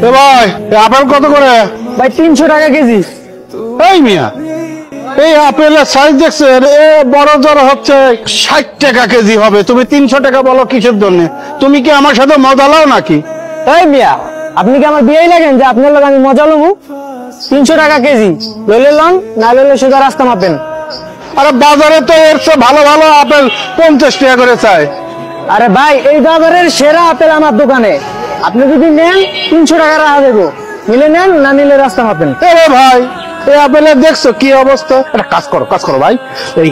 এ ভাই আপেল কত করে? ভাই 300 টাকা কেজি। এই মিয়া, এই আপেলের সাইজ দেখছেন? এ বড় জড় হচ্ছে 60 টাকা কেজি হবে, তুমি 300 টাকা বলো কিসের জন্য? তুমি কি আমার সাথে মজা লাও নাকি? এই মিয়া, আপনি কি আমার বিয়েই লাগেন যে আপনার লোক আমি মজা লমু? 300 টাকা কেজি লইলে লন, না লইলে সোজা রাস্তা মাপেন। আরে বাজারে তো এর চেয়ে ভালো ভালো আপেল 50 টাকা করে চাই। আরে ভাই, এই বাজারের সেরা আপেল আমার দোকানে, আপনি যদি নেন 300 টাকা রাখা দেবো, নিলে নেন, না নিলে রাস্তা মাপেন। আরে ভাই, এই আপেলের দেখছো কি অবস্থা? একটা কাজ করো ভাই, এই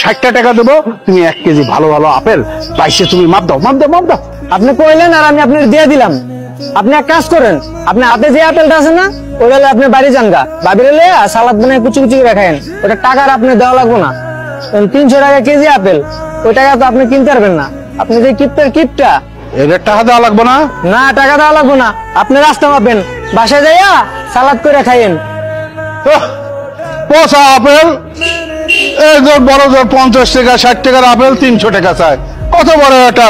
60 টাকা দেবো, তুমি 1 কেজি ভালো ভালো আপেল বাইসে তুমি মাপ দাও। আপনি কইলেন আর আমি আপনার দিয়ে দিলাম। আপনি এক কাজ করেন, আপনি হাতে যে আপেলটা আছে না, ওটা আপনি বাড়ি যান গা, বাবিরে লয়ে সালাদ বানায় কুচি কুচি করে খায়েন। ওটা টাকার আপনি দেওয়া লাগবো না। 300 টাকা কেজি আপেল, ওই টাকা তো আপনি কিনতে পারবেন না। আপনি যে কিপটা, এদের টাকা দেওয়া লাগবে না? না টাকা দেওয়া লাগবো না, আপনি রাস্তা মাপেন, বাসায় যাইয়া সালাদ করে খাইয়েন। পচা আপেল, এই যে বড় জোর 50 টাকা 60 টাকার আপেল 300 টাকা চায়, কত বড় একটা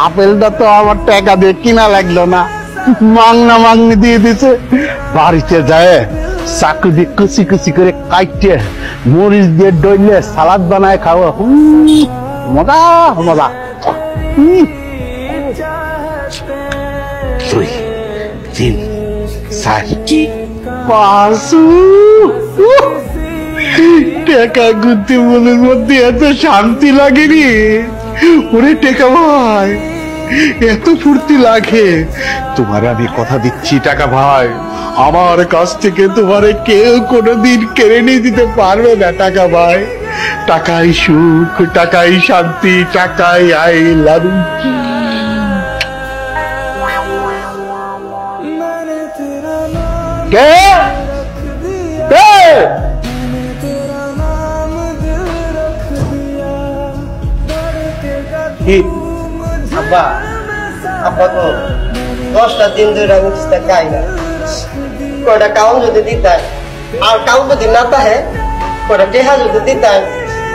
আপেলটা তো আমার টাকা দিয়ে কিনা লাগলো না, মাংনি দিয়ে দিছে। বাড়িতে যায় চাকু দিয়ে কুচি কুচি করে কাটতে মরিচ দিয়ে ডইলে সালাদ বানায় খাওয়া, মজা। 2 3 4 5 টাকা গুনতে মনের মধ্যে এত শান্তি লাগে রে। ওরে টাকা ভাই, এত ফুর্তি লাগে। তোমার আমি কথা দিচ্ছি টাকা ভাই, আমার কাছ থেকে তোমারে কেউ কোনোদিন কেড়ে নিয়ে দিতে পারবে না টাকা ভাই। টাকাই সুখ, টাকাই শান্তি, টাকাই আই লাভ। কে আব্বা, আব্বা তো 10টা দিন ধরে আমি কিছু খাই না। কয়টা কাউন যদি দিতেন, আর কাউন যদি না তাহে কয়টা টেহা যদি দিতেন,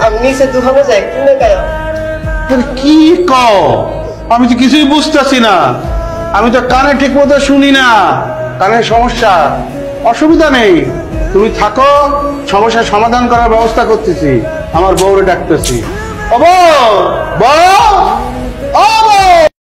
আমি নিচে দোকানে যাই কিনে খাই। কি কও? আমি তো কিছুই বুঝতেছি না, আমি তো কানে ঠিক মতো শুনি না, কানের সমস্যা। অসুবিধা নেই, তুমি থাকো, সমস্যার সমাধান করার ব্যবস্থা করতেছি। আমার বউরে ডাকতেছি। ও বউ, বউ, ও বউ।